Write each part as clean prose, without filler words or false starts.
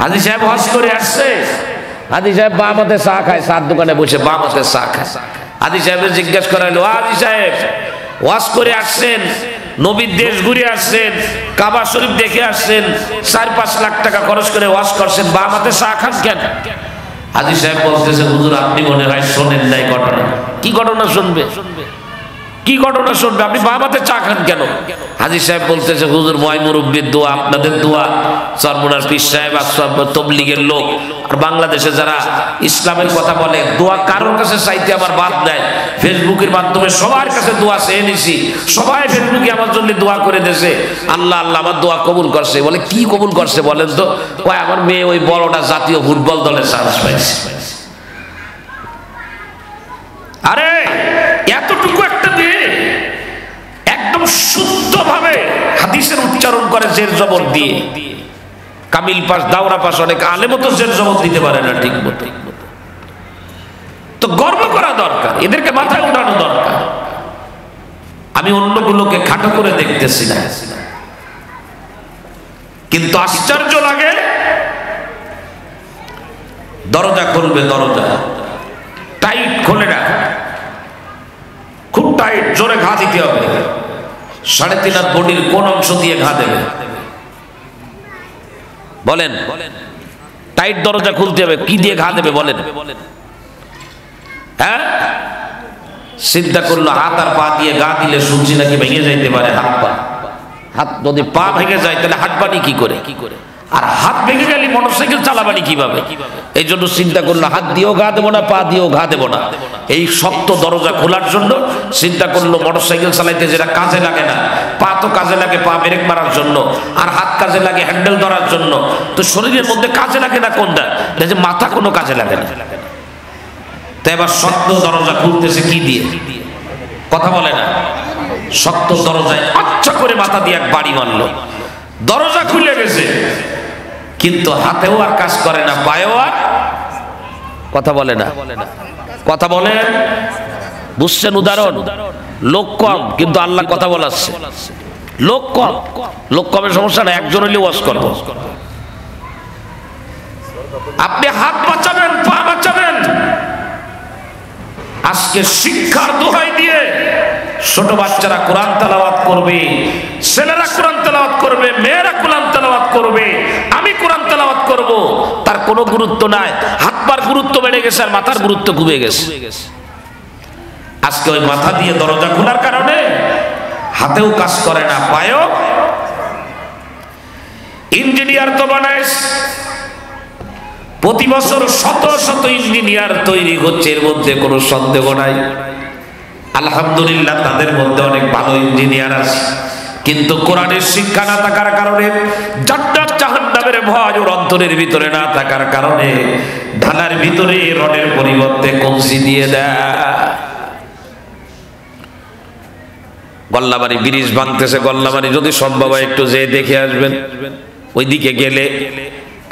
হাজী সাহেব হজ করে আসছে, হাজী সাহেব বাম হাতে চা খায়, চার দোকানে বসে বাম হাতে চা খায়। হাজী সাহেবের জিজ্ঞাসা করা হলো, হাজী সাহেব ওয়াজ করে আসছেন, নবীর দেশ ঘুরে আসছেন, কাবা শরীফ দেখে আসছেন, 4-5 লাখ টাকা খরচ করে ওয়াজ করছেন, বাম হাতে চা খান কেন? হাজী সাহেব বলতেছে, হুজুর আপনি মনে হয় শোনেন নাই ঘটনা। কি ঘটনা শুনবে? কি ঘটনা শুনবে? আপনি বাম হাতে চা খান কেন? হাজী সাহেব বলতেছে, হুজুর ময় মুরব্বীর দোয়া, আপনাদের দোয়া, চরমুনার পীর সাহেব আর তবলিগের লোক আর বাংলাদেশে যারা ইসলামের কথা বলে, দোয়া কারোর কাছে চাইতে আমার বাদ নাই। ফেসবুকের মাধ্যমে সবার কাছে দোয়া চেয়ে নিছি, সবাই ফেসবুকে আমার জন্য দোয়া করে দিয়েছে, আল্লাহ আল্লাহ আমার দোয়া কবুল করছে। বলে কি কবুল করছে বলেন তো? কয় আমার মেয়ে ওই বড়টা জাতীয় ফুটবল দলের চান্স পাইছে। আরে এতটুকু একটা মেয়ে একদম শুদ্ধভাবে হাদিসের উচ্চারণ করে জের জবর দিয়ে, কামিল পাস দাওরা পাস, অনেক আলেমও তো জের জবর দিতে পারে না ঠিক মতো। তো গর্ব করা দরকার, এদেরকে মাথায় উঠানো দরকার। আমি অন্যগুলোকে খাটো করে দেখতেছি না, কিন্তু আশ্চর্য লাগে, দরজা খুলবে, দরজা টাইট খোলে না, খুব টাইট, জোরে ঘা দিতে হবে। 3.5 হাত বডির কোন অংশ দিয়ে ঘা দেবে বলেন? টাইট দরজা খুলতে হবে, কি দিয়ে ঘা দেবে বলেন? হ্যাঁ, চিন্তা করলো হাত আর পা দিয়ে ঘা দিলে শুনছি নাকি ভেঙে যাইতে পারে হাত পা। হাত যদি পা ভেঙে যায় তাহলে হাত বানি কি করে? আর হাত ভেঙে গেলে মোটরসাইকেল চালাবানি কিভাবে? এই জন্য চিন্তা করলো হাত দিয়েও ঘা দেবো না, পা দিয়েও ঘা দেবো না। এই শক্ত দরজা খোলার জন্য চিন্তা করলো মোটরসাইকেল চালাইতে যেটা কাজে লাগে না, পা তো কাজে লাগে পা ব্রেক মারার জন্য, আর হাত কাজে লাগে হ্যান্ডেল ধরার জন্য, তো শরীরের মধ্যে কাজে লাগে না কোনটা? এটা যে মাথা কোনো কাজে লাগে না। তাই এবার শক্ত দরজা খুলতেছে কি দিয়ে? কথা বলে না। শক্ত দরজায় আচ্ছা করে মাথা দিয়ে এক বাড়ি মারলো, দরজা খুলে গেছে, কিন্তু হাতেও আর কাজ করে না, পায়েও আর কথা বলে না। কথা বলে, বুঝছেন উদাহরণ? লোক কম কিন্তু আল্লাহ কথা বলাচ্ছে। লোক কম, লোক কমের সমস্যা না, একজন হইলে ওয়াজ করবো। আপনি হাত বাঁচাবেন, পা বাঁচাবেন। আজকে শিক্ষার দোহাই দিয়ে ছোট বাচ্চারা কোরআন তেলাওয়াত করবে, ছেলেরা কোরআন তেলাওয়াত করবে, মেয়েরা কোরআন তেলাওয়াত করবে, আমি কোরআন তেলাওয়াত করব, তার কোনো গুরুত্ব নাই। হাত পার গুরুত্ব বেড়ে গেছে আর মাথার গুরুত্ব কমে গেছে। আজকে ওই মাথা দিয়ে দরজা খোলার কারণে হাতেও কাজ করে না, পায়েও। ইঞ্জিনিয়ার তো বানায়, প্রতি বছর শত শত ইঞ্জিনিয়ার তৈরি হচ্ছে, এর মধ্যে কোনো সন্দেহ নাই। আলহামদুলিল্লাহ তাদের মধ্যে অনেক ভালো ইঞ্জিনিয়ার আছে, কিন্তু কোরআনের শিক্ষা না থাকার কারণে, জান্নাত জাহান্নামের ভয় ওর অন্তরের ভিতরে না থাকার কারণে ঢালার ভিতরে রডের পরিবর্তে কলসি দিয়ে দেয়। গল্লাবাড়ি ব্রিজ ভাঙতেছে, গল্লাবাড়ি যদি সম্ভব হয় একটু যেয়ে দেখে আসবেন। ওইদিকে গেলে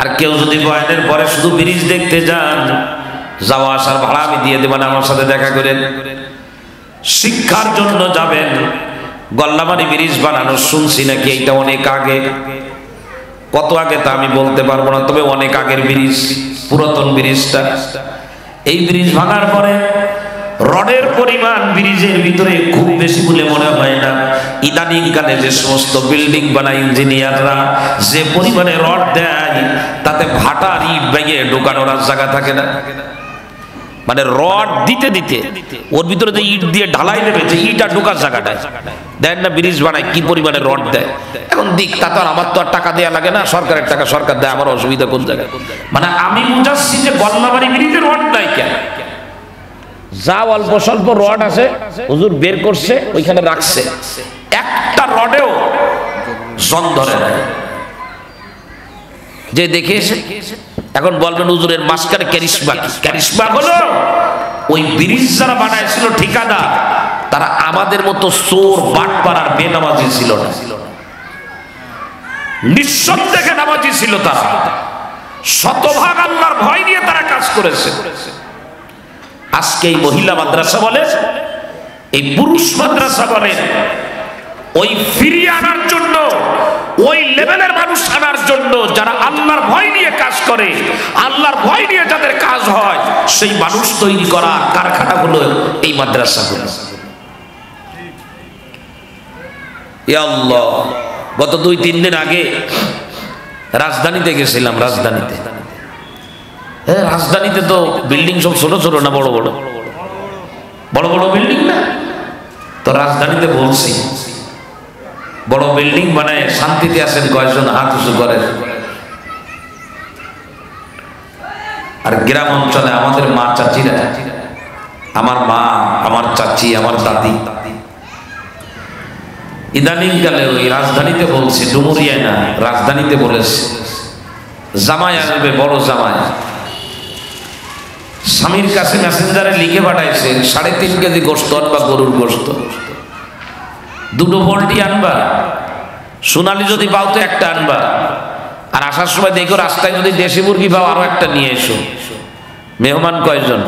আর কেউ যদি বয়ানের পরে শুধু ব্রিজ দেখতে যান, যাওয়া আসার ভাড়া আমি দিয়ে দেবেন, আমার সাথে দেখা করেন। শিক্ষার জন্য যাবেন, গল্লাবাড়ি ব্রিজ বানানো শুনছি নাকি এইটা অনেক আগে, কত আগে তা আমি বলতে পারবো না, তবে অনেক আগের ব্রিজ, পুরাতন ব্রিজটা। এই ব্রিজ ভাঙার পরে রডের পরিমাণ ব্রিজের ভিতরে খুব বেশি বলে মনে হয় না। ইদানিং কালে যে সমস্ত বিল্ডিং বানায় ইঞ্জিনিয়াররা, যে পরিমাণে রড দেয় তাতে ভাটার ইট ভেঙে ঢোকানোর আর জায়গা থাকে না। মানে রড দিতে দিতে ওর ভিতরে যে ইট দিয়ে ঢালাই দেবে, যে ইট আর ঢোকার জায়গাটায় দেন না, ব্রিজ বানায় কি পরিমাণে রড দেয়। এখন দিক তা তো আমার তো আর টাকা দেওয়া লাগে না, সরকারের টাকা সরকার দেয়, আমার অসুবিধা কোন জায়গায়? মানে আমি বুঝাচ্ছি যে গল্লাবাড়ি ব্রিজে রড দেয় কেন? যা অল্প স্বল্প রড আছে হুজুর বের করছে, ওইখানে রাখছে, একটা রডেও জং ধরে না। যে দেখে এসে এখন বলবেন হুজুরের মাঝখানে ক্যারিশমা কি? ক্যারিশমা হলো ওই ব্রিজ যারা বানাইছিল ঠিকাদার, তারা আমাদের মতো চোর বাটপার আর বেনামাজি ছিল না, নিঃসন্দেহে নামাজি ছিল। তারা শতভাগ আল্লাহর ভয় নিয়ে তারা কাজ করেছে। আজকে এই মহিলা মাদ্রাসা বলে, এই পুরুষ মাদ্রাসা বলে, ওই ফিরিয়ে আনার জন্য ওই লেভেলের মানুষ আনার জন্য যারা আল্লাহর ভয় নিয়ে কাজ করে, আল্লাহর ভয় নিয়ে যাদের কাজ হয়, সেই মানুষ তৈরি করা কারখানা হলো এই মাদ্রাসাগুলো। ইয়া আল্লাহ, গত 2-3 দিন আগে রাজধানীতে গেছিলাম। রাজধানীতে তো বিল্ডিং সব ছোট ছোট না বড় বড়? বড় বড় বিল্ডিং না? তো রাজধানীতে বলছি, বড় বিল্ডিং বানায় শান্তিতে আছেন কয়েকজন? হাত উঁচু করেন। আর গ্রাম অঞ্চলে আমাদের মা চাচিরা, আমার মা, আমার চাচি, আমার দাদি, ইদানিং কালে ওই রাজধানীতে বলছে, ডুমুরিয়ায় না, রাজধানীতে বলেছে জামাই আসবে, বড় জামাই। স্বামীর কাছে মেসেঞ্জারে লিখে পাঠাইছে 3.5 কেজি গোস্ত আনবা, গরুর গোস্ত, 2 পোল্ট্রি আনবা, সোনালি যদি পাও তো 1টা আনবা, আর আসার সময় দেখো রাস্তায় যদি দেশি মুরগি পাও আরো 1টা নিয়ে এসো। মেহমান কয়জন?